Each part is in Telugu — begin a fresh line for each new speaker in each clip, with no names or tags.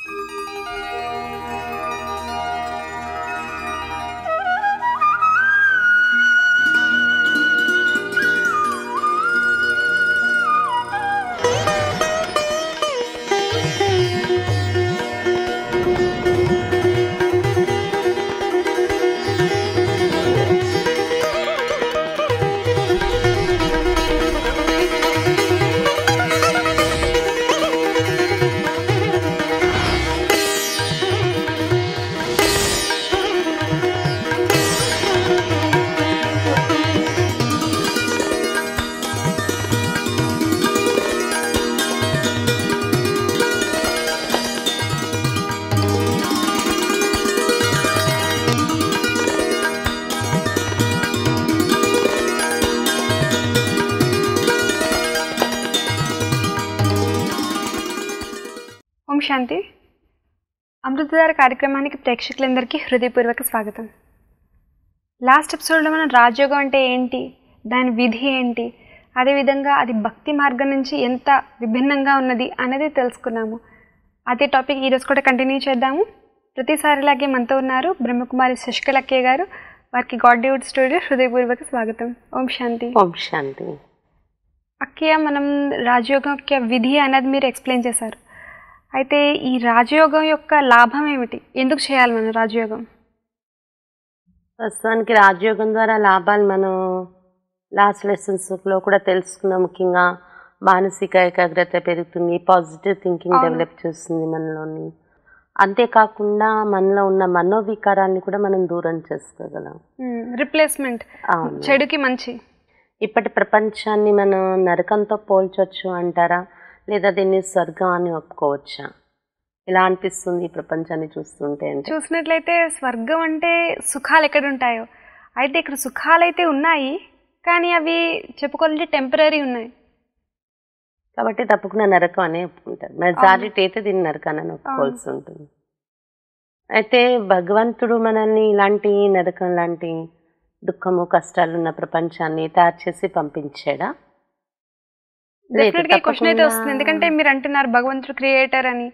ఓం శాంతి. అమృతధార కార్యక్రమానికి ప్రేక్షకులందరికీ హృదయపూర్వక స్వాగతం. లాస్ట్ ఎపిసోడ్లో మనం రాజయోగం అంటే ఏంటి, దాని విధి ఏంటి, అదేవిధంగా అది భక్తి మార్గం నుంచి ఎంత విభిన్నంగా ఉన్నది అనేది తెలుసుకున్నాము. అదే టాపిక్ ఈరోజు కూడా కంటిన్యూ చేద్దాము. ప్రతిసారిలాగే మనతో ఉన్నారు బ్రహ్మకుమారి శశికళక్కయ్య గారు. వారికి గాడ్ డివోట్ స్టూడియో హృదయపూర్వక స్వాగతం. ఓం శాంతి.
ఓం శాంతి.
అక్కయ్య, మనం రాజయోగం యొక్క విధి అనేది మీరు ఎక్స్ప్లెయిన్ చేశారు. అయితే ఈ రాజయోగం యొక్క లాభం ఏమిటి, ఎందుకు చేయాలి మనం రాజయోగం?
ప్రస్తుతానికి రాజయోగం ద్వారా లాభాలు మనం లాస్ట్ లెసన్స్లో కూడా తెలుసుకున్నాం. ముఖ్యంగా మానసిక ఏకాగ్రత పెరుగుతుంది, పాజిటివ్ థింకింగ్ డెవలప్ చేస్తుంది మనలోని. అంతేకాకుండా మనలో ఉన్న మనోవికారాన్ని కూడా మనం దూరం చేసుకోగలం.
రిప్లేస్మెంట్, చెడుకి మంచి.
ఇప్పటి ప్రపంచాన్ని మనం నరకంతో పోల్చొచ్చు అంటారా, లేదా దీన్ని స్వర్గం అని ఒప్పుకోవచ్చా? ఇలా అనిపిస్తుంది ఈ ప్రపంచాన్ని చూస్తుంటే.
చూసినట్లయితే స్వర్గం అంటే సుఖాలు ఎక్కడ ఉంటాయో, అయితే ఇక్కడ సుఖాలు అయితే ఉన్నాయి, కానీ అవి చెప్పుకోవాలంటే టెంపరీ ఉన్నాయి.
కాబట్టి తప్పకుండా నరకం అనే ఒప్పుకుంటారు. మెజారిటీ అయితే దీన్ని నరకాన్ని ఒప్పుకోవాల్సి ఉంటుంది. అయితే భగవంతుడు మనల్ని ఇలాంటి నరకం లాంటి దుఃఖము కష్టాలు ఉన్న ప్రపంచాన్ని తయారు చేసి పంపించాడా?
డెఫినెట్గా క్వశ్చన్ అయితే వస్తుంది. ఎందుకంటే మీరు అంటున్నారు భగవంతుడు క్రియేటర్ అని.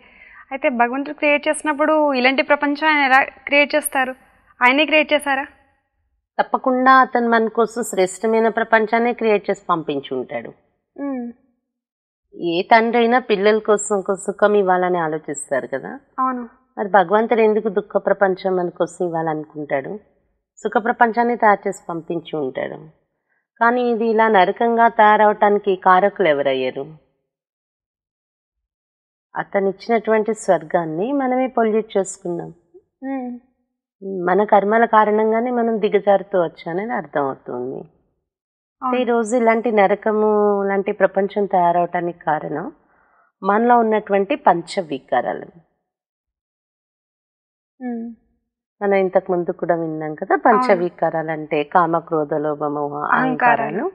అయితే భగవంతుడు క్రియేట్ చేసినప్పుడు ఇలాంటి ప్రపంచం ఆయన ఎలా క్రియేట్ చేస్తారు? ఆయనే క్రియేట్ చేశారా?
తప్పకుండా అతను మన కోసం శ్రేష్టమైన ప్రపంచాన్ని క్రియేట్ చేసి పంపించి ఉంటాడు. ఏ తండ్రి అయినా పిల్లల కోసం సుఖం ఇవ్వాలని ఆలోచిస్తారు కదా.
అవును.
మరి భగవంతుడు ఎందుకు దుఃఖ ప్రపంచం మన కోసం ఇవ్వాలనుకుంటాడు? సుఖ ప్రపంచాన్ని తయారు చేసి పంపించి ఉంటాడు. కానీ ఇది ఇలా నరకంగా తయారవటానికి కారకులు ఎవరయ్యారు? అతను ఇచ్చినటువంటి స్వర్గాన్ని మనమే పొల్యూట్ చేసుకున్నాం. మన కర్మల కారణంగానే మనం దిగజారుతూ వచ్చానని అర్థమవుతుంది. ఈరోజు ఇలాంటి నరకము లాంటి ప్రపంచం తయారవటానికి కారణం మనలో ఉన్నటువంటి పంచవికారాలు. మనం ఇంతకు ముందు కూడా విన్నాం కదా, పంచవికారాలు అంటే కామ, క్రోధ, లోభ, మోహ, అహంకారాలు.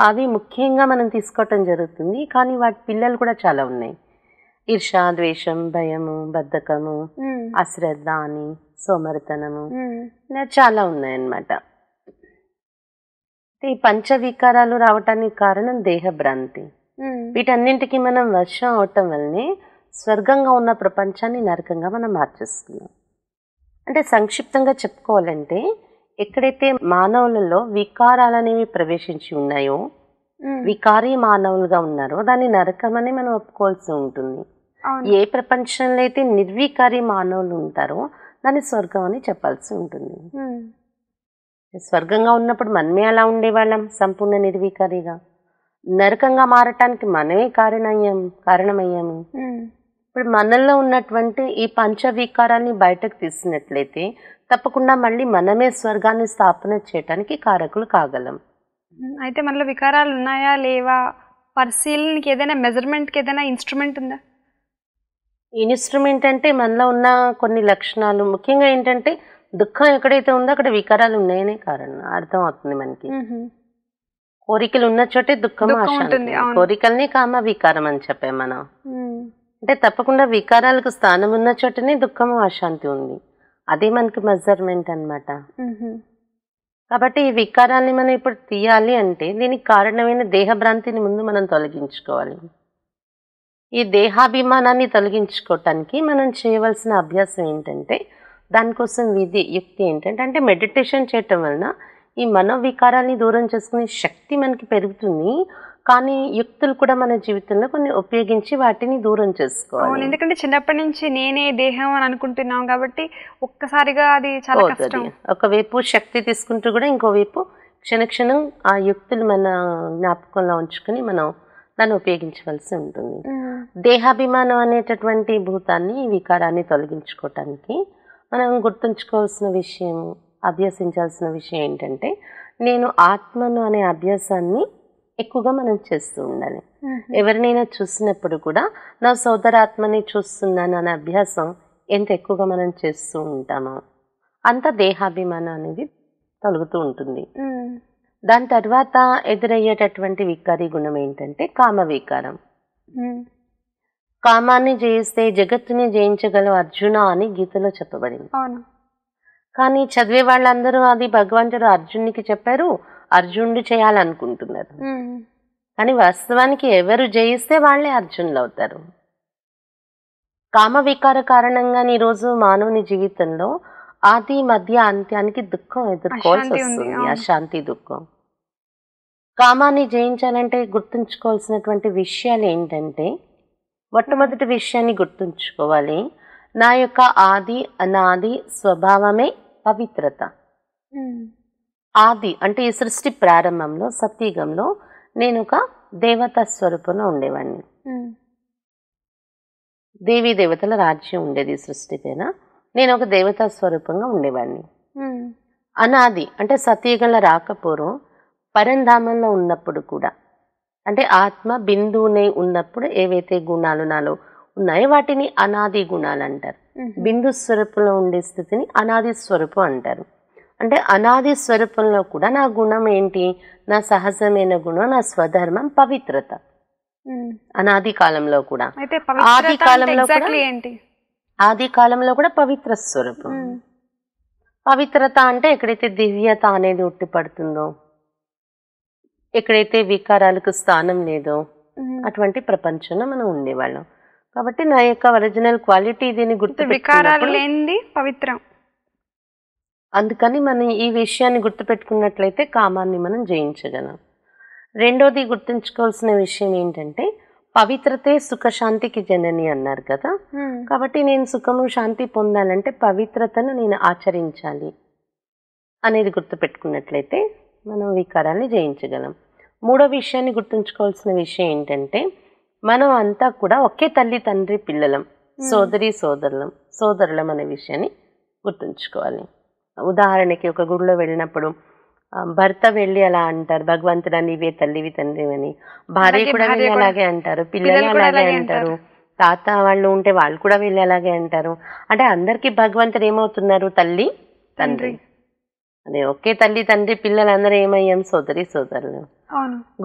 అవి ముఖ్యంగా మనం తీసుకోవటం జరుగుతుంది. కానీ వాటి పిల్లలు కూడా చాలా ఉన్నాయి. ఈర్ష, ద్వేషం, భయము, బద్ధకము, అశ్రద్ధ అని, సోమరితనము, ఇలా చాలా ఉన్నాయన్నమాట. ఈ పంచవికారాలు రావటానికి కారణం దేహభ్రాంతి. వీటన్నింటికి మనం వశం అవటం వల్లనే స్వర్గంగా ఉన్న ప్రపంచాన్ని నరకంగా మనం మార్చేస్తున్నాం. అంటే సంక్షిప్తంగా చెప్పుకోవాలంటే, ఎక్కడైతే మానవులలో వికారాలు అనేవి ప్రవేశించి ఉన్నాయో, వికారీ మానవులుగా ఉన్నారో, దాన్ని నరకం అని మనం ఒప్పుకోవాల్సి ఉంటుంది. ఏ ప్రపంచంలో అయితే నిర్వికారీ మానవులు ఉంటారో దాన్ని స్వర్గం అని చెప్పాల్సి ఉంటుంది. స్వర్గంగా ఉన్నప్పుడు మనమే అలా ఉండేవాళ్ళం, సంపూర్ణ నిర్వికారిగా. నరకంగా మారటానికి మనమే కారణమయ్యాము. ఇప్పుడు మనల్లో ఉన్నటువంటి ఈ పంచవికారాన్ని బయటకు తీసినట్లయితే తప్పకుండా మళ్ళీ మనమే స్వర్గాన్ని స్థాపన చేయడానికి కారకులు కాగలం.
అయితే మనలో వికారాలు ఉన్నాయా లేవా పరిశీలనకి ఏదైనా మెజర్మెంట్కి ఏదైనా ఇన్స్ట్రుమెంట్ ఉందా?
ఇన్స్ట్రుమెంట్ అంటే మనలో ఉన్న కొన్ని లక్షణాలు, ముఖ్యంగా ఏంటంటే దుఃఖం ఎక్కడైతే ఉందో అక్కడ వికారాలు ఉన్నాయనే కారణం అర్థం అవుతుంది మనకి. కోరికలు ఉన్న చోటే దుఃఖం, కోరికల్ని కామ వికారం అని చెప్పాం మనం. అంటే తప్పకుండా వికారాలకు స్థానం ఉన్న చోటనే దుఃఖము, అశాంతి ఉంది. అదే మనకి మెజర్మెంట్ అన్నమాట. కాబట్టి ఈ వికారాన్ని మనం ఇప్పుడు తీయాలి అంటే దీనికి కారణమైన దేహభ్రాంతిని ముందు మనం తొలగించుకోవాలి. ఈ దేహాభిమానాన్ని తొలగించుకోవటానికి మనం చేయవలసిన అభ్యాసం ఏంటంటే, దానికోసం విధి యుక్తి ఏంటంటే, అంటే మెడిటేషన్ చేయటం వలన ఈ మనోవికారాన్ని దూరం చేసుకునే శక్తి మనకి పెరుగుతుంది. కానీ యుక్తులు కూడా మన జీవితంలో కొన్ని ఉపయోగించి వాటిని దూరం చేసుకోవాలి.
ఎందుకంటే చిన్నప్పటి నుంచి నేనే దేహం అని అనుకుంటున్నాం కాబట్టి ఒక్కసారిగా అది చాలా కష్టం.
ఒకవైపు శక్తి తీసుకుంటూ కూడా ఇంకోవైపు క్షణక్షణం ఆ యుక్తులు మన జ్ఞాపకంలో ఉంచుకొని మనం దాన్ని ఉపయోగించవలసి ఉంటుంది. దేహాభిమానం అనేటటువంటి భూతాన్ని వికారాన్ని తొలగించుకోవటానికి మనం గుర్తుంచుకోవాల్సిన విషయం, అభ్యసించాల్సిన విషయం ఏంటంటే, నేను ఆత్మను అనే అభ్యాసాన్ని ఎక్కువగా మనం చేస్తూ ఉండాలి. ఎవరినైనా చూసినప్పుడు కూడా నా సోదరాత్మని చూస్తున్నాను అనే అభ్యాసం ఎంత ఎక్కువగా మనం చేస్తూ ఉంటామో అంత దేహాభిమానం అనేది తొలగుతూ ఉంటుంది. దాని తర్వాత ఎదురయ్యేటటువంటి వికారీ గుణం ఏంటంటే కామ వికారం. కామాన్ని జయిస్తే జగత్తుని జయించగలవు అర్జున అని గీతలో చెప్పబడింది. కానీ చదివే వాళ్ళందరూ అది భగవంతుడు అర్జునునికి చెప్పారు, అర్జునుడు చేయాలనుకుంటున్నారు. కానీ వాస్తవానికి ఎవరు జయిస్తే వాళ్ళే అర్జునులు అవుతారు. కామ వికార కారణంగా ఈరోజు మానవుని జీవితంలో ఆది మధ్య అంత్యానికి దుఃఖం ఎదుర్కోవాల్సి వస్తుంది, అశాంతి దుఃఖం. కామాన్ని జయించాలంటే గుర్తుంచుకోవాల్సినటువంటి విషయాలు ఏంటంటే, మొట్టమొదటి విషయాన్ని గుర్తుంచుకోవాలి, నా యొక్క ఆది అనాది స్వభావమే పవిత్రత. ఆది అంటే ఈ సృష్టి ప్రారంభంలో సత్యుగంలో నేను ఒక దేవతా స్వరూపంలో ఉండేవాడిని. దేవీ దేవతల రాజ్యం ఉండేది సృష్టి పైన. నేను ఒక దేవతా స్వరూపంగా ఉండేవాడిని. అనాది అంటే సత్యుగంలో రాకపోవడం, పరంధామంలో ఉన్నప్పుడు కూడా అంటే ఆత్మ బిందువునే ఉన్నప్పుడు ఏవైతే గుణాలు నాలో ఉన్నాయో వాటిని అనాది గుణాలు అంటారు. బిందు స్వరూపంలో ఉండే స్థితిని అనాది స్వరూపం అంటారు. అంటే అనాది స్వరూపంలో కూడా నా గుణం ఏంటి, నా సహజమైన గుణం, నా స్వధర్మం పవిత్రత. అనాది కాలంలో కూడా, ఆది కాలంలో కూడా, ఆది కాలంలో కూడా పవిత్ర స్వరూపం. పవిత్రత అంటే ఎక్కడైతే దివ్యత అనేది ఉట్టిపడుతుందో, ఎక్కడైతే వికారాలకు స్థానం లేదో అటువంటి ప్రపంచంలో మనం ఉండేవాళ్ళం. కాబట్టి నా యొక్క ఒరిజినల్ క్వాలిటీ దీన్ని
గుర్తుపెట్టుకున్నప్పుడు పవిత్రం.
అందుకని మనం ఈ విషయాన్ని గుర్తుపెట్టుకున్నట్లయితే కామాన్ని మనం జయించగలం. రెండోది గుర్తుంచుకోవాల్సిన విషయం ఏంటంటే, పవిత్రతే సుఖశాంతికి జనని అన్నారు కదా. కాబట్టి నేను సుఖము శాంతి పొందాలంటే పవిత్రతను నేను ఆచరించాలి అనేది గుర్తుపెట్టుకున్నట్లయితే మనం వికారాన్ని జయించగలం. మూడో విషయాన్ని గుర్తుంచుకోవాల్సిన విషయం ఏంటంటే, మనం అంతా కూడా ఒకే తల్లి తండ్రి పిల్లలం, సోదరి సోదరులం అనే విషయాన్ని గుర్తుంచుకోవాలి. ఉదాహరణకి ఒక గుడిలో వెళ్ళినప్పుడు భర్త వెళ్ళి అలా అంటారు, భగవంతుడా నీవే తల్లివి తండ్రి అని. భార్య కూడా వెళ్ళి అలాగే అంటారు, పిల్లలు అలాగే అంటారు, తాత వాళ్ళు ఉంటే వాళ్ళు కూడా వెళ్ళి అలాగే అంటారు. అంటే అందరికీ భగవంతుడు ఏమవుతున్నారు, తల్లి తండ్రి. అదే ఒకే తల్లి తండ్రి పిల్లలందరూ ఏమయ్యాం, సోదరులు.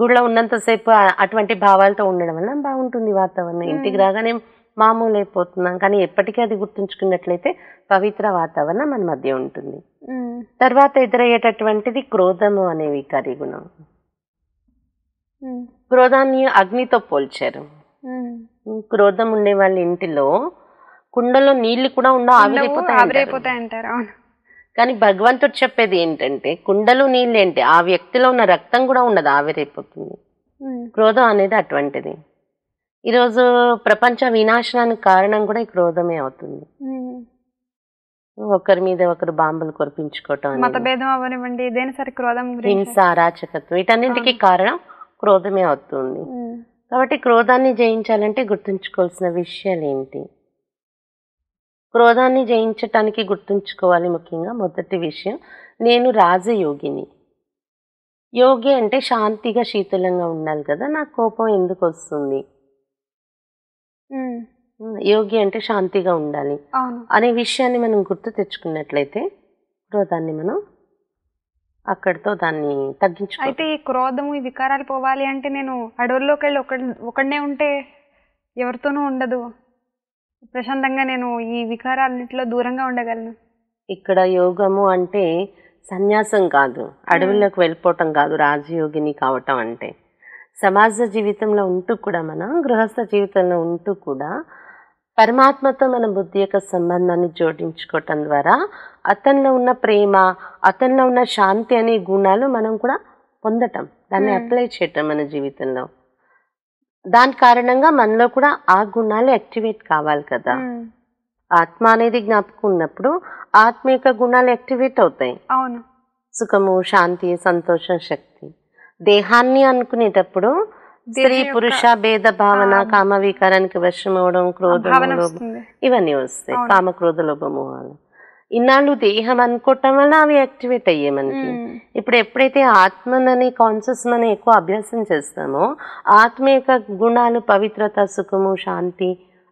గుడిలో ఉన్నంతసేపు అటువంటి భావాలతో ఉండడం వల్ల బాగుంటుంది వాతావరణం. ఇంటికి రాగానే మామూలు అయిపోతున్నాం. కానీ ఎప్పటికీ అది గుర్తుంచుకున్నట్లయితే పవిత్ర వాతావరణం మన మధ్య ఉంటుంది. తర్వాత ఎదురయ్యేటటువంటిది క్రోధము అనే వికారి గుణం. క్రోధాన్ని అగ్నితో పోల్చారు. క్రోధం ఉండే వాళ్ళ ఇంటిలో కుండలో నీళ్లు కూడా ఆవిరైపోతాయి అంటారు. కానీ భగవంతుడు చెప్పేది ఏంటంటే, కుండలో నీళ్ళు ఏంటి, ఆ వ్యక్తిలో ఉన్న రక్తం కూడా ఉండదు, ఆవిరైపోతుంది. క్రోధం అనేది అటువంటిది. ఈరోజు ప్రపంచ వినాశనానికి కారణం కూడా ఈ క్రోధమే అవుతుంది. ఒకరి మీద ఒకరు బాంబులు కొరిపించుకోవటం, హింస, అరాచకత్వం, వీటన్నింటికి కారణం క్రోధమే అవుతుంది. కాబట్టి క్రోధాన్ని జయించాలంటే గుర్తుంచుకోవాల్సిన విషయాలు ఏంటి? క్రోధాన్ని జయించటానికి గుర్తుంచుకోవాలి ముఖ్యంగా మొదటి విషయం, నేను రాజయోగిని. యోగి అంటే శాంతిగా శీతలంగా ఉండాలి కదా, నాకు కోపం ఎందుకు వస్తుంది? యోగి అంటే శాంతిగా ఉండాలి అనే విషయాన్ని మనం గుర్తు తెచ్చుకున్నట్లయితే క్రోధాన్ని మనం అక్కడితో దాన్ని తగ్గించుకో.
అయితే ఈ క్రోధము, ఈ వికారాలు పోవాలి అంటే నేను అడవుల్లోకి వెళ్ళి ఒకడనే ఉంటే ఎవరితోనూ ఉండదు, ప్రశాంతంగా నేను ఈ వికారాలన్నింటిలో దూరంగా ఉండగలను.
ఇక్కడ యోగము అంటే సన్యాసం కాదు, అడవుల్లోకి వెళ్ళిపోవటం కాదు రాజయోగిని కావటం అంటే. సమాజ జీవితంలో ఉంటూ కూడా మనం గృహస్థ జీవితంలో ఉంటూ కూడా పరమాత్మతో మన బుద్ధి యొక్క సంబంధాన్ని జోడించుకోవటం ద్వారా అతనిలో ఉన్న ప్రేమ, అతనిలో ఉన్న శాంతి అనే గుణాలు మనం కూడా పొందటం, దాన్ని అప్లై చేయటం మన జీవితంలో. దాని కారణంగా మనలో కూడా ఆ గుణాలు యాక్టివేట్ కావాలి కదా. ఆత్మ అనేది జ్ఞాపకం ఉన్నప్పుడు ఆత్మ యొక్క గుణాలు యాక్టివేట్ అవుతాయి.
అవును.
సుఖము, శాంతి, సంతోషం, శక్తి. దేహాన్ని అనుకునేటప్పుడు స్త్రీ పురుష భేద భావన, కామ వికారానికి వశం అవడం, క్రోధం, ఇవన్నీ వస్తాయి. కామ క్రోధ లోభమోహాలు. ఇన్నాళ్ళు దేహం అనుకోవటం వల్ల అవి యాక్టివేట్ అయ్యాయి మనకి. ఇప్పుడు ఎప్పుడైతే ఆత్మనని కాన్షియస్ మనం ఎక్కువ అభ్యాసం చేస్తామో ఆత్మ యొక్క గుణాలు పవిత్రత, సుఖము, శాంతి,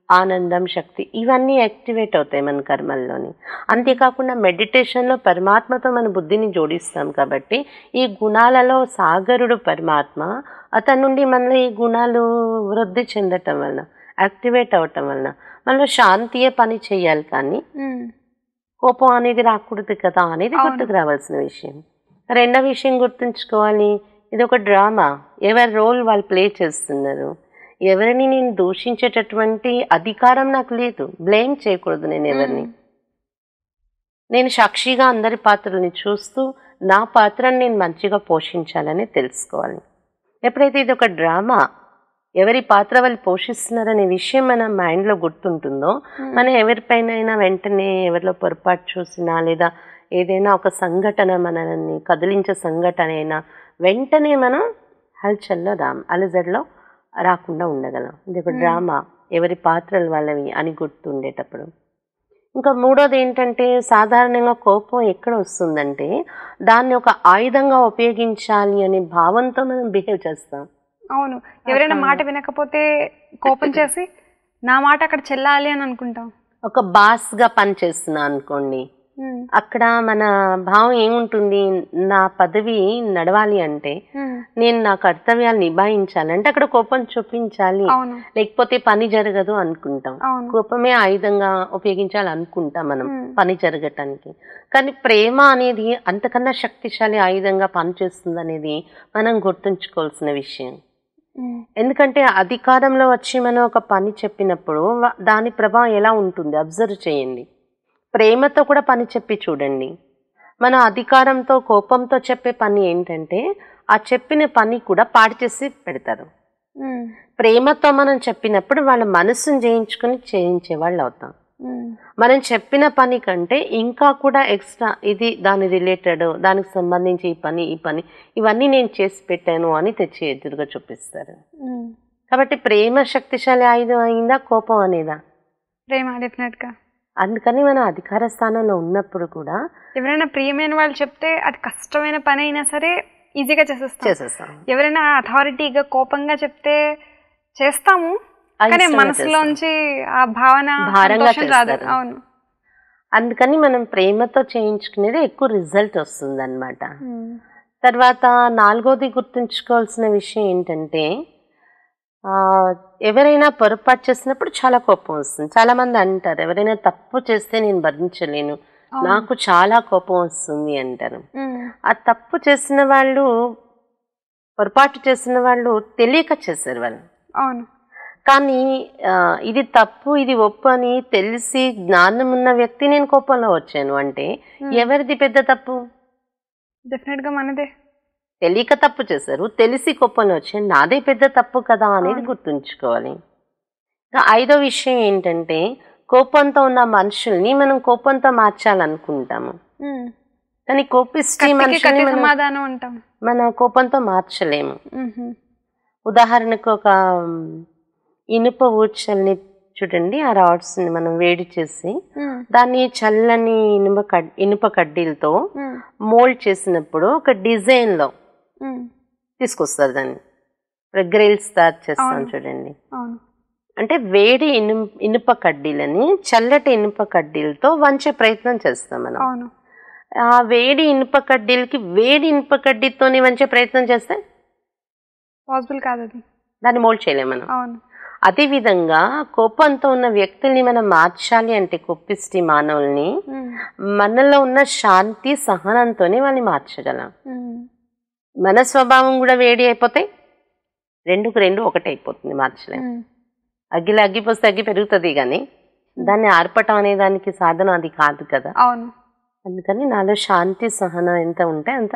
ఆనందం, శక్తి ఇవన్నీ యాక్టివేట్ అవుతాయి మన కర్మల్లోని. అంతేకాకుండా మెడిటేషన్లో పరమాత్మతో మన బుద్ధిని జోడిస్తాం కాబట్టి ఈ గుణాలలో సాగరుడు పరమాత్మ, అతని నుండి మనలో ఈ గుణాలు వృద్ధి చెందటం వలన, యాక్టివేట్ అవటం వలన మనలో శాంతియే పని చేయాలి, కానీ కోపం అనేది రాకూడదు కదా అనేది గుర్తుకు రావాల్సిన విషయం. రెండో విషయం గుర్తుంచుకోవాలి, ఇది ఒక డ్రామా. ఎవరి రోల్ వాళ్ళు ప్లే చేస్తున్నారు. ఎవరిని నేను దూషించేటటువంటి అధికారం నాకు లేదు. బ్లేమ్ చేయకూడదు నేను ఎవరిని. నేను సాక్షిగా అందరి పాత్రల్ని చూస్తూ నా పాత్రను నేను మంచిగా పోషించాలని తెలుసుకోవాలి. ఎప్పుడైతే ఇది ఒక డ్రామా, ఎవరి పాత్ర వాళ్ళు పోషిస్తున్నారనే విషయం మన మైండ్లో గుర్తుంటుందో మనం ఎవరిపైన వెంటనే ఎవరిలో పొరపాటు చూసినా లేదా ఏదైనా ఒక సంఘటన మనల్ని కదిలించే సంఘటన అయినా వెంటనే మనం హల్చల్లో అలజడిలో రాకుండా ఉండగలం. ఇది ఒక డ్రామా, ఎవరి పాత్రలు వాళ్ళవి అని గుర్తుండేటప్పుడు. ఇంకా మూడోది ఏంటంటే, సాధారణంగా కోపం ఎక్కడ వస్తుందంటే దాన్ని ఒక ఆయుధంగా ఉపయోగించాలి అనే భావంతో మనం బిహేవ్ చేస్తాం.
అవును. ఎవరైనా మాట వినకపోతే కోపం చేసి నా మాట అక్కడ చెల్లాలి అని అనుకుంటాం.
ఒక బాస్గా పనిచేస్తున్నా అనుకోండి, అక్కడ మన భావం ఏముంటుంది, నా పదవి నడవాలి అంటే నేను నా కర్తవ్యాలు నిభాయించాలంటే అక్కడ కోపం చూపించాలి, లేకపోతే పని జరగదు అనుకుంటాం. కోపమే ఆయుధంగా ఉపయోగించాలి అనుకుంటాం మనం పని జరగటానికి. కానీ ప్రేమ అనేది అంతకన్నా శక్తిశాలి ఆయుధంగా పనిచేస్తుంది అనేది మనం గుర్తుంచుకోవాల్సిన విషయం. ఎందుకంటే అధికారంలో వచ్చి మనం ఒక పని చెప్పినప్పుడు దాని ప్రభావం ఎలా ఉంటుంది అబ్జర్వ్ చేయండి. ప్రేమతో కూడా పని చెప్పి చూడండి. మన అధికారంతో కోపంతో చెప్పే పని ఏంటంటే ఆ చెప్పిన పని కూడా పాడు చేసి పెడతారు. ప్రేమతో మనం చెప్పినప్పుడు వాళ్ళ మనసును జయించుకొని చేయించే వాళ్ళు అవుతాం. మనం చెప్పిన పని కంటే ఇంకా కూడా ఎక్స్ట్రా ఇది దాని రిలేటెడ్, దానికి సంబంధించి ఈ పని ఇవన్నీ నేను చేసి పెట్టాను అని తెచ్చి ఎదురుగా చూపిస్తారు. కాబట్టి ప్రేమ శక్తిశాలి ఆయుధం అయిందా కోపం అనేదా?
ప్రేమ డెఫినెట్గా.
అందుకని మనం అధికార స్థానంలో ఉన్నప్పుడు కూడా
ఎవరైనా ప్రియమైన వాళ్ళు చెప్తే అది కష్టమైన పని అయినా సరే ఈజీగా చేసేస్తాం. ఎవరైనా అథారిటీగా కోపంగా చెప్తే చేస్తాము, కానీ మనసులోంచి ఆ భావన భారంగా రాదు. అవును.
అందుకని మనం ప్రేమతో చేయించుకునేది ఎక్కువ రిజల్ట్ వస్తుంది అన్నమాట. తర్వాత నాలుగోది గుర్తుంచుకోవాల్సిన విషయం ఏంటంటే, ఎవరైనా పొరపాటు చేసినప్పుడు చాలా కోపం వస్తుంది. చాలా మంది అంటారు ఎవరైనా తప్పు చేస్తే నేను భరించలేను, నాకు చాలా కోపం వస్తుంది అంటారు. ఆ తప్పు చేసిన వాళ్ళు, పొరపాటు చేసిన వాళ్ళు తెలియక చేశారు వాళ్ళు.
అవును.
కానీ ఇది తప్పు ఇది ఒప్పు అని తెలిసి జ్ఞానం ఉన్న వ్యక్తి నేను కోపంలో వచ్చాను అంటే ఎవరిది పెద్ద తప్పు?
డెఫినెట్గా మనదే.
తెలియక తప్పు చేశారు, తెలిసి కోపంలో వచ్చాను, నాదే పెద్ద తప్పు కదా అనేది గుర్తుంచుకోవాలి. ఐదో విషయం ఏంటంటే, కోపంతో ఉన్న మనుషుల్ని మనం కోపంతో మార్చాలనుకుంటాము, కానీ కోపిష్టి మనుషుల్ని మన కోపంతో మార్చలేము. ఉదాహరణకు ఒక ఇనుప ఊర్చల్ని చూడండి, ఆ రాడ్స్ని మనం వేడి చేసి దాన్ని చల్లని ఇనుప కడ్డీలతో మోల్డ్ చేసినప్పుడు ఒక డిజైన్లో తీసుకొస్తారు. దాన్ని గ్రిల్స్ తయారు చేస్తాం చూడండి. అంటే వేడి ఇనుప కడ్డీలని చల్లటి ఇనుప కడ్డీలతో వంచే ప్రయత్నం చేస్తాం మనం. ఆ వేడి ఇనుప కడ్డీలకి వేడి ఇనుప కడ్డీతోని వంచే ప్రయత్నం చేస్తే
పాసిబుల్ కాదు, అది
దాన్ని మోల్డ్ చేయలేము మనం. అదేవిధంగా కోపంతో ఉన్న వ్యక్తుల్ని మనం మార్చాలి అంటే, కోపిష్టి మానవుల్ని మనలో ఉన్న శాంతి సహనంతోనే వాళ్ళని మార్చగలం. మన స్వభావం కూడా వేడి అయిపోతే రెండుకు రెండు ఒకటే అయిపోతుంది, మార్చలేము. అగ్గిలో అగ్గి పోస్తే అగ్గి పెరుగుతుంది కానీ దాన్ని ఆర్పటం అనే దానికి సాధన అది కాదు కదా.
అవును.
అందుకని నాలో శాంతి సహనం ఎంత ఉంటే అంత.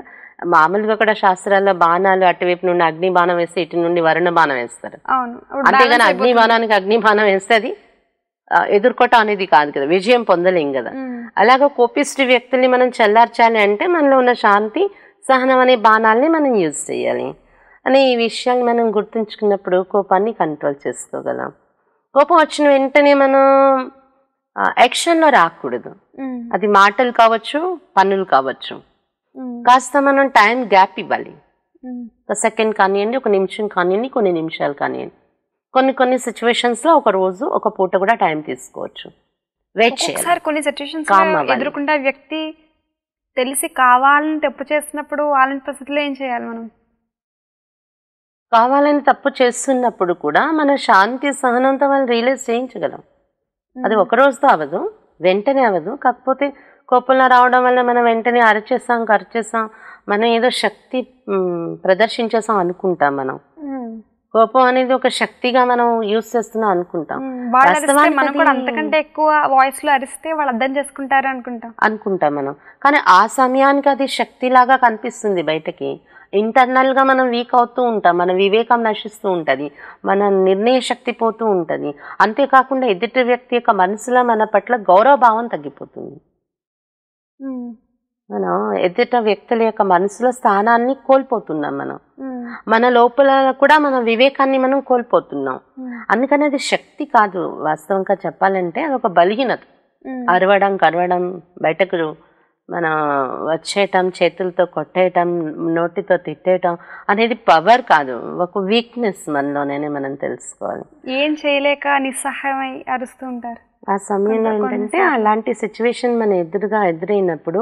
మామూలుగా కూడా శాస్త్రాల్లో బాణాలు అటువైపు నుండి అగ్ని బాణం వేస్తే ఇటు నుండి వరుణ బాణం వేస్తారు. అంతేగాని అగ్ని బాణానికి అగ్ని బాణం వేస్తే అది ఎదుర్కోవటం అనేది కాదు కదా, విజయం పొందలేం కదా. అలాగా కోపిష్టి వ్యక్తుల్ని మనం చల్లార్చాలి అంటే మనలో ఉన్న శాంతి సహనం అనే బాణాలని మనం యూజ్ చేయాలి అనే ఈ విషయాన్ని మనం గుర్తుంచుకున్నప్పుడు కోపాన్ని కంట్రోల్ చేసుకోగలం. కోపం వచ్చిన వెంటనే మనం యాక్షన్లో రాకూడదు. అది మాటలు కావచ్చు, పనులు కావచ్చు. కాస్త మనం టైం గ్యాప్ ఇవ్వాలి. ఒక సెకండ్ కానివ్వండి, ఒక నిమిషం కానివ్వండి, కొన్ని నిమిషాలు కానివ్వండి. కొన్ని సిచ్యువేషన్స్లో ఒక రోజు ఒక పూట కూడా టైం తీసుకోవచ్చు, వెయిట్ చేయాలి.
కొన్ని సిచ్యువేషన్స్ ఎదుర్కొంటే వ్యక్తి తెలిసి కావాలని తప్పు చేసినప్పుడు అలాంటి పరిస్థితుల్లో ఏం చేయాలి మనం?
కావాలని తప్పు చేస్తున్నప్పుడు కూడా మన శాంతి సహనంతో మనం రియలైజ్ చేయించగలం. అది ఒక రోజుతో అవ్వదు, వెంటనే అవ్వదు. కాకపోతే కోపంలో రావడం వల్ల మనం వెంటనే అరచేసాం, మనం ఏదో శక్తి ప్రదర్శించేసాం అనుకుంటాం. మనం కోపం అనేది ఒక శక్తిగా మనం యూజ్ చేస్తున్నాం అనుకుంటాం.
అంతకంటే ఎక్కువ వాయిస్ లో అరిస్తే వాళ్ళు అర్థం చేసుకుంటారు అనుకుంటాం
మనం. కానీ ఆ సమయానికి అది శక్తిలాగా కనిపిస్తుంది బయటకి. ఇంటర్నల్ గా మనం వీక్ అవుతూ ఉంటాం, మన వివేకం నశిస్తూ ఉంటుంది, మన నిర్ణయ శక్తి పోతూ ఉంటుంది. అంతేకాకుండా ఎదుటి వ్యక్తి యొక్క మనసులో మన పట్ల గౌరవ భావం తగ్గిపోతుంది. మనం ఎదుట వ్యక్తుల యొక్క మనసులో స్థానాన్ని కోల్పోతున్నాం. మన లోపల కూడా మన వివేకాన్ని మనం కోల్పోతున్నాం. అందుకని అది శక్తి కాదు, వాస్తవంగా చెప్పాలంటే అది ఒక బలహీనత. కరవడం బయటకు మనం వచ్చేయటం, చేతులతో కొట్టేయటం, నోటితో తిట్టేయటం అనేది పవర్ కాదు, ఒక వీక్నెస్ మనలోనే మనం తెలుసుకోవాలి.
ఏం చేయలేక నిస్సహాయమై అరుస్తూ ఉంటారు.
ఆ సమయంలో ఏంటంటే అలాంటి సిచ్యువేషన్ మన ఎదురైనప్పుడు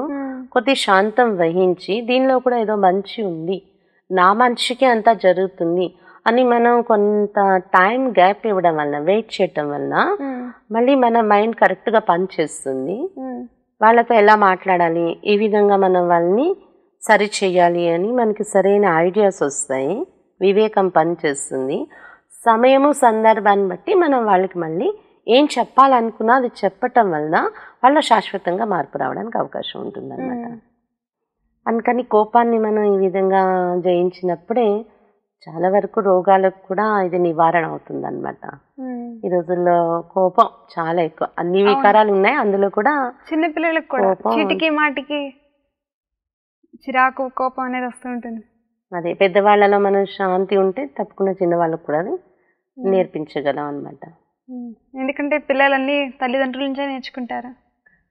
కొద్ది శాంతం వహించి దీనిలో కూడా ఏదో మంచి ఉంది, నా మనిషికి అంతా జరుగుతుంది అని మనం కొంత టైం గ్యాప్ ఇవ్వడం వలన, వెయిట్ చేయటం వలన మళ్ళీ మన మైండ్ కరెక్ట్గా పనిచేస్తుంది. వాళ్ళతో ఎలా మాట్లాడాలి, ఈ విధంగా మనం వాళ్ళని సరి చేయాలి అని మనకి సరైన ఐడియాస్ వస్తాయి, వివేకం పనిచేస్తుంది. సమయము సందర్భాన్ని బట్టి మనం వాళ్ళకి మళ్ళీ ఏం చెప్పాలనుకున్నా అది చెప్పటం వలన వాళ్ళ శాశ్వతంగా మార్పు రావడానికి అవకాశం ఉంటుంది అన్నమాట. అందుకని కోపాన్ని మనం ఈ విధంగా జయించినప్పుడే చాలా వరకు రోగాలకు కూడా ఇది నివారణ అవుతుంది అన్నమాట. ఈ రోజుల్లో కోపం చాలా ఎక్కువ, అన్ని వికారాలు ఉన్నాయి, అందులో కూడా
చిన్నపిల్లలకు కూడా చీటికి మాటికి చిరాకు కోపం అనేది వస్తూ ఉంటుంది.
అదే పెద్దవాళ్ళలో మనం శాంతి ఉంటే తప్పకుండా చిన్నవాళ్ళకు కూడా అది నేర్పించగలం అన్నమాట.
ఎందుకంటే పిల్లలన్నీ తల్లిదండ్రుల నుంచే నేర్చుకుంటారు.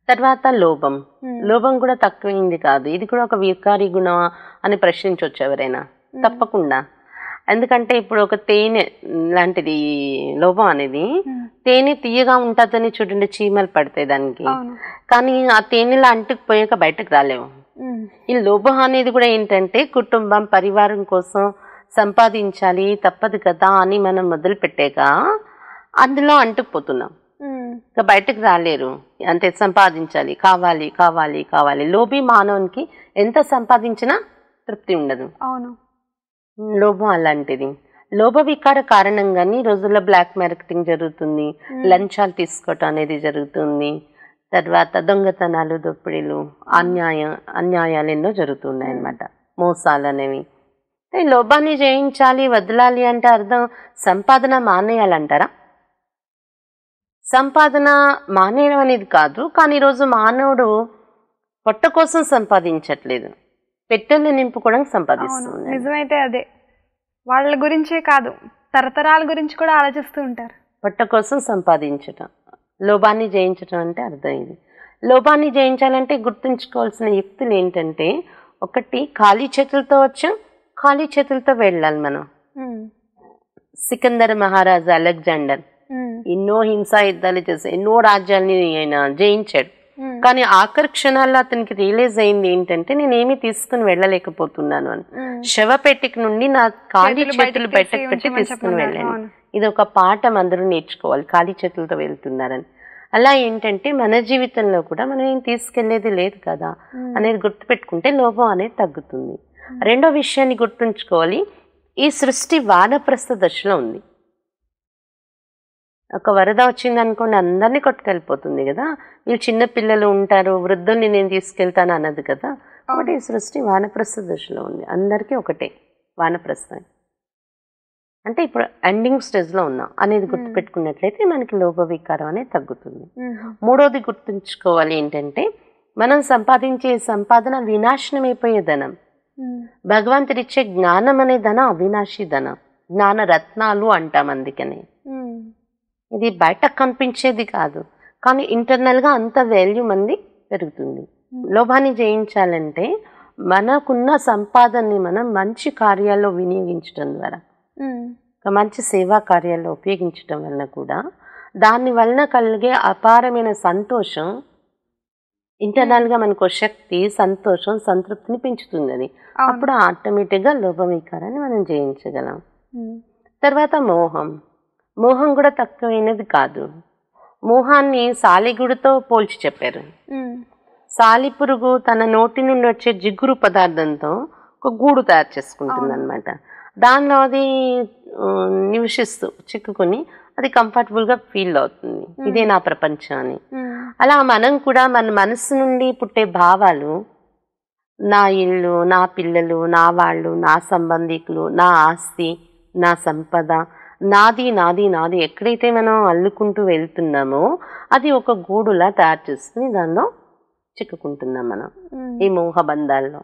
తర్వాత లోభం కూడా తక్కువైంది కాదు, ఇది కూడా ఒక వికారి గుణం అని ప్రశ్నించవచ్చు ఎవరైనా. తప్పకుండా. ఎందుకంటే ఇప్పుడు ఒక తేనె లాంటిది లోభం అనేది. తేనె తీయగా ఉంటుందని చూడండి, చీమలు పడతాయి దానికి, కానీ ఆ తేనెలో అంటుకుపోయాక బయటకు రాలేము. ఈ లోభం అనేది కూడా ఏంటంటే కుటుంబం పరివారం కోసం సంపాదించాలి తప్పదు కదా అని మనం మొదలు పెట్టాక అందులో అంటుకుపోతున్నాం, ఇంకా బయటకు రాలేరు. అంటే సంపాదించాలి, కావాలి కావాలి కావాలి. లోభి మానవునికి ఎంత సంపాదించినా తృప్తి ఉండదు.
అవును,
లోభం అలాంటిది. లోభ వికార కారణంగానే ఈ రోజుల్లో బ్లాక్ మార్కెటింగ్ జరుగుతుంది, లంచాలు తీసుకోవటం అనేది జరుగుతుంది, తర్వాత దొంగతనాలు, దోపిడీలు, అన్యాయాలు ఎన్నో జరుగుతున్నాయి అన్నమాట, మోసాలు అనేవి. ఈ లోభాన్ని జయించాలి, వదలాలి అంటే అర్థం సంపాదన మానేయాలంటారా? సంపాదన మానేయడం అనేది కాదు, కానీ ఈరోజు మానవుడు పొట్ట కోసం సంపాదించట్లేదు, పెట్టెలు నింపుకోవడానికి సంపాదిస్తుంది.
నిజమైతే అదే, వాళ్ళ గురించే కాదు తరతరాల గురించి కూడా ఆలోచిస్తూ ఉంటారు.
పొట్ట కోసం సంపాదించటం, లోభాన్ని జయించటం అంటే అర్థం ఇది. లోభాన్ని జయించాలంటే గుర్తుంచుకోవాల్సిన యుక్తులు ఏంటంటే, ఒకటి ఖాళీ చేతులతో వచ్చాం, ఖాళీ చేతులతో వెళ్ళాలి మనం. సికందర్ మహారాజు అలెగ్జాండర్ ఎన్నో హింసా యుద్ధాలు చేసి ఎన్నో రాజ్యాలని ఆయన జయించాడు. కానీ ఆఖరి క్షణాల్లో అతనికి రియలైజ్ అయింది ఏంటంటే, నేనేమి తీసుకుని వెళ్ళలేకపోతున్నాను అని. శవపెట్టిక నుండి నా ఖాళీ చేతులు బయటకు పెట్టి తీసుకుని వెళ్ళాను. ఇది ఒక పాఠం అందరూ నేర్చుకోవాలి, ఖాళీ చేతులతో వెళ్తున్నారని. అలా ఏంటంటే మన జీవితంలో కూడా మనం ఏం తీసుకెళ్లేది లేదు కదా అనేది గుర్తుపెట్టుకుంటే లోభం అనేది తగ్గుతుంది. రెండో విషయాన్ని గుర్తుంచుకోవాలి, ఈ సృష్టి వానప్రస్థ దశలో ఉంది. ఒక వరద వచ్చింది అనుకోండి, అందరినీ కొట్టుకెళ్ళిపోతుంది కదా. వీళ్ళు చిన్న పిల్లలు ఉంటారు, వృద్ధుల్ని నేను తీసుకెళ్తాను అన్నది కదా. కాబట్టి ఈ సృష్టి వానప్రస్థ దశలో ఉంది. అందరికీ ఒకటే వానప్రస్థం. అంటే ఇప్పుడు ఎండింగ్ స్టేజ్లో ఉన్నాం అనేది గుర్తుపెట్టుకున్నట్లయితే మనకి లోభ వికారం అనేది తగ్గుతుంది. మూడోది గుర్తుంచుకోవాలి ఏంటంటే, మనం సంపాదించే సంపాదన వినాశనం అయిపోయే ధనం. భగవంతుడిచ్చే జ్ఞానం అనే ధనం అవినాశి ధనం, జ్ఞాన రత్నాలు అంటాం. అందుకని ఇది బయట కనిపించేది కాదు, కానీ ఇంటర్నల్గా అంత వాల్యూ మంది పెరుగుతుంది. లోభాన్ని జయించాలంటే మనకున్న సంపాదనని మనం మంచి కార్యాల్లో వినియోగించడం ద్వారా, మంచి సేవా కార్యాల్లో ఉపయోగించడం వలన కూడా దాని వలన కలిగే అపారమైన సంతోషం, ఇంటర్నల్గా మనకు శక్తి, సంతోషం, సంతృప్తిని పెంచుతుంది. అది అప్పుడు ఆటోమేటిక్గా లోభ వికారాన్ని మనం జయించగలం. తర్వాత మోహం. మోహం కూడా తక్కువైనది కాదు. మోహాన్ని సాలిగుడితో పోల్చి చెప్పారు. సాలిపురుగు తన నోటి నుండి వచ్చే జిగురు పదార్థంతో ఒక గూడు తయారు చేసుకుంటుంది అనమాట. దానిలో అది నివసిస్తూ చిక్కుకొని అది కంఫర్టబుల్గా ఫీల్ అవుతుంది, ఇదే నా ప్రపంచం అని. అలా మనం కూడా మన మనసు నుండి పుట్టే భావాలు, నా ఇల్లు, నా పిల్లలు, నా వాళ్ళు, నా సంబంధికులు, నా ఆస్తి, నా సంపద, నాది నాది నాది ఎక్కడైతే మనం అల్లుకుంటూ వెళ్తున్నామో అది ఒక గూడులా తయారు చేసుకుని దానిలో చిక్కుకుంటున్నాం మనం ఈ మోహబంధాల్లో.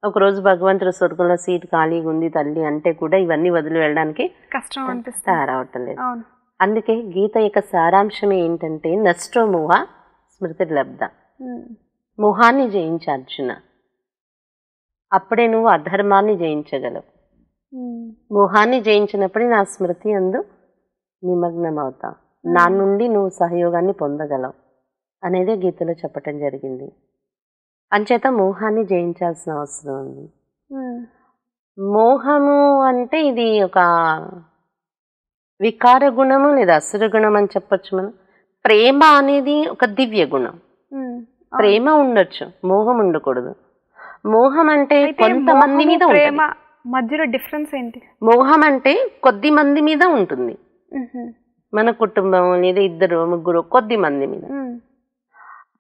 ఒకరోజు భగవంతుడు స్వర్గంలో సీట్ ఖాళీగా ఉంది తల్లి అంటే కూడా ఇవన్నీ వదిలి వెళ్ళడానికి
కష్టం
తయారవటం లేదు. అందుకే గీత యొక్క సారాంశం ఏంటంటే, నష్టో మోహ స్మృతి లబ్ధ. మోహాన్ని జయించు అర్జున, అప్పుడే నువ్వు అధర్మాన్ని జయించగలవు. మోహాన్ని జయించినప్పుడే నా స్మృతి అందు నిమగ్నం అవుతావు, నా నుండి నువ్వు సహయోగాన్ని పొందగలవు అనేదే గీతలో చెప్పటం జరిగింది. అంచేత మోహాన్ని జయించాల్సిన అవసరం ఉంది. మోహము అంటే ఇది ఒక వికార గుణము లేదా అసుర గుణం అని చెప్పొచ్చు మనం. ప్రేమ అనేది ఒక దివ్య గుణం. ప్రేమ ఉండొచ్చు, మోహం ఉండకూడదు. మోహం అంటే కొంతమంది మీద
ప్రేమ మధ్యలో డిఫరెన్స్ ఏంటి?
మోహం అంటే కొద్ది మంది మీద ఉంటుంది, మన కుటుంబం లేదా ఇద్దరు ముగ్గురు కొద్ది మంది మీద.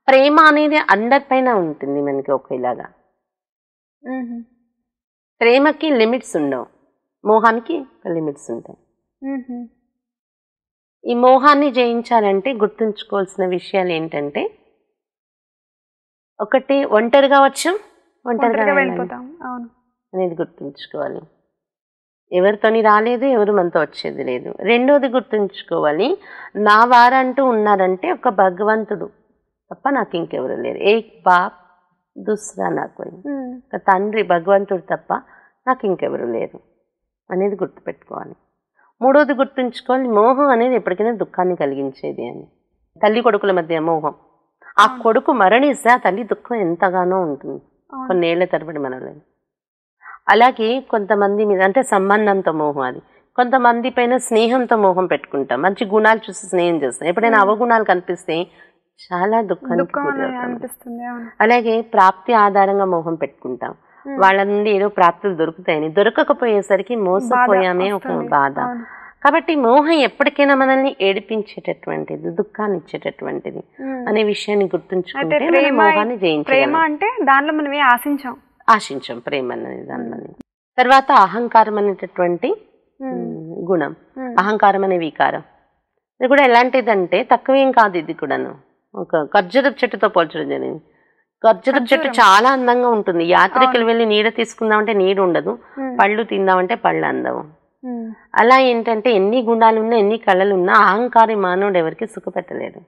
ప్రేమ అనేది అందరిపైన ఉంటుంది మనకి ఒకేలాగా. ప్రేమకి లిమిట్స్ ఉండవు, మోహానికి లిమిట్స్ ఉంటాయి. ఈ మోహాన్ని జయించాలంటే గుర్తుంచుకోవాల్సిన విషయాలు ఏంటంటే, ఒకటి ఒంటరిగా వచ్చాం, ఒంటరిగా వెళ్ళిపోతాం అనేది గుర్తుంచుకోవాలి. ఎవరితోని రాలేదు, ఎవరు మనతో వచ్చేది లేదు. రెండోది గుర్తుంచుకోవాలి, నా వారంటూ ఉన్నారంటే ఒక భగవంతుడు తప్ప నాకు ఇంకెవరు లేరు. ఏక్ బాప్ దూసరా నాకు, ఒక తండ్రి భగవంతుడు తప్ప నాకు ఇంకెవరు లేరు అనేది గుర్తుపెట్టుకోవాలి. మూడోది గుర్తుంచుకోవాలి, మోహం అనేది ఎప్పటికైనా దుఃఖాన్ని కలిగించేది అని. తల్లి కొడుకుల మధ్య మోహం, ఆ కొడుకు మరణిస్తే ఆ తల్లి దుఃఖం ఎంతగానో ఉంటుంది కొన్నేళ్ల తరబడి మనలేదు. అలాగే కొంతమంది మీద అంటే సంబంధంతో మోహం, అది కొంతమంది పైన స్నేహంతో మోహం పెట్టుకుంటాం, మంచి గుణాలు చూసి స్నేహం చేస్తాం. ఎప్పుడైనా అవగుణాలు కనిపిస్తే చాలా దుఃఖానికి
అనిపిస్తుంది.
అలాగే ప్రాప్తి ఆధారంగా మోహం పెట్టుకుంటాం, వాళ్ళ నుండి ఏదో ప్రాప్తులు దొరుకుతాయని, దొరకకపోయేసరికి మోసపోయామే ఒక బాధ. కాబట్టి మోహం ఎప్పటికైనా మనల్ని ఏడిపించేటటువంటిది, దుఃఖాన్ని ఇచ్చేటటువంటిది అనే విషయాన్ని గుర్తుంచుకుంటే మోహాన్ని జయించాలి.
ప్రేమ అంటే దానిలో మనం
ఆశించాం ప్రేమ అనేది దానిలోని. తర్వాత అహంకారం అనేటటువంటి గుణం, అహంకారం అనే వికారం, ఇది కూడా ఎలాంటిదంటే తక్కువేం కాదు. ఇది కూడాను ఒక ఖర్జూరపు చెట్టుతో పోల్చడం జరిగింది. ఖర్జూరపు చెట్టు చాలా అందంగా ఉంటుంది. యాత్రికులు వెళ్ళి నీడ తీసుకుందామంటే నీడ ఉండదు, పళ్ళు తిందామంటే పళ్ళు అందవు. అలా ఏంటంటే ఎన్ని గుణాలున్నా ఎన్ని కళలున్నా అహంకారి మానవుడు ఎవరికి సుఖపెట్టలేడు.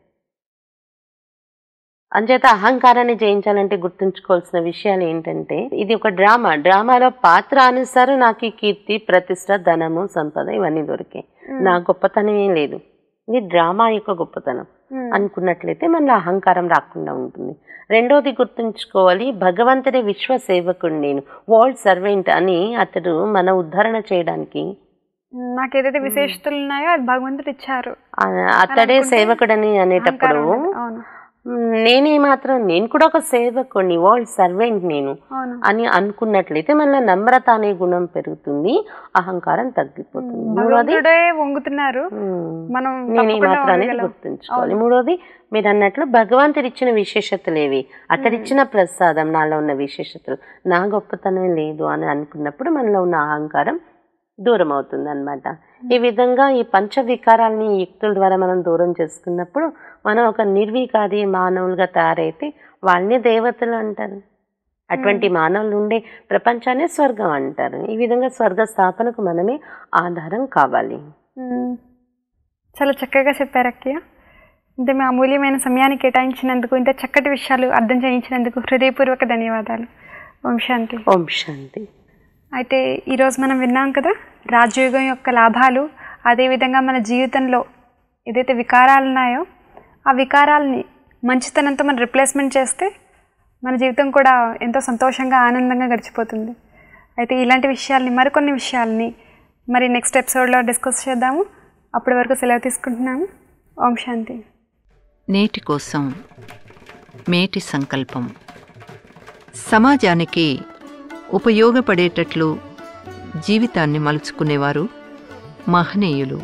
అంచేత అహంకారాన్ని జయించాలంటే గుర్తుంచుకోవాల్సిన విషయాలు ఏంటంటే, ఇది ఒక డ్రామాలో పాత్ర అనుసారం నాకు ఈ కీర్తి, ప్రతిష్ట, ధనము, సంపద ఇవన్నీ దొరికాయి, నా గొప్పతనం ఏం లేదు, ఇది డ్రామా యొక్క గొప్పతనం అనుకున్నట్లయితే మన అహంకారం రాకుండా ఉంటుంది. రెండోది గుర్తుంచుకోవాలి, భగవంతుడి విశ్వ సేవకుడు నేను, వరల్డ్ సర్వెంట్ అని అతడు మన ఉద్ధరణ చేయడానికి
నాకు ఏదైతే విశేషతలు ఉన్నాయో అది భగవంతుడు ఇచ్చారు,
అతడే సేవకుడని అనేటప్పుడు నేను కూడా ఒక సేవకుని, వరల్డ్ సర్వెంట్ నేను అని అనుకున్నట్లయితే మళ్ళీ నమ్రత అనే గుణం పెరుగుతుంది, అహంకారం తగ్గిపోతుంది. మూడోది
వంగుతున్నారు,
నేను ఈ మాత్రం అనేది గుర్తుంచుకోవాలి. మూడోది మీరు అన్నట్లు భగవంతుడు ఇచ్చిన విశేషతలు ఏవి, అతడిచ్చిన ప్రసాదం, నాలో ఉన్న విశేషతలు, నా గొప్పతనం లేదు అని అనుకున్నప్పుడు మనలో ఉన్న అహంకారం దూరం అవుతుంది అనమాట. ఈ విధంగా ఈ పంచవికారాలని యుక్తుల ద్వారా మనం దూరం చేసుకున్నప్పుడు మనం ఒక నిర్వికారి మానవులుగా తయారైతే వాళ్ళని దేవతలు అంటారు. అటువంటి మానవులు ఉండే ప్రపంచాన్ని స్వర్గం అంటారు. ఈ విధంగా స్వర్గ స్థాపనకు మనమే ఆధారం కావాలి.
చాలా చక్కగా చెప్పారు అక్కయ్య. అంటే మీ అమూల్యమైన సమయాన్ని కేటాయించినందుకు, ఇంత చక్కటి విషయాలు అర్థం చేయించినందుకు హృదయపూర్వక ధన్యవాదాలు. ఓం శాంతి.
ఓం శాంతి.
అయితే ఈరోజు మనం విన్నాం కదా రాజయోగం యొక్క లాభాలు. అదేవిధంగా మన జీవితంలో ఏదైతే వికారాలు ఉన్నాయో ఆ వికారాలని మంచితనంతో మనం రిప్లేస్మెంట్ చేస్తే మన జీవితం కూడా ఎంతో సంతోషంగా ఆనందంగా గడిచిపోతుంది. అయితే ఇలాంటి విషయాల్ని, మరికొన్ని విషయాల్ని మరి నెక్స్ట్ ఎపిసోడ్లో డిస్కస్ చేద్దాము. అప్పటి వరకు సెలవు తీసుకుంటున్నాము. ఓం శాంతి.
నేటి కోసం మేటి సంకల్పం. సమాజానికి ఉపయోగపడేటట్లు జీవితాన్ని మలుచుకునేవారు మహనీయులు.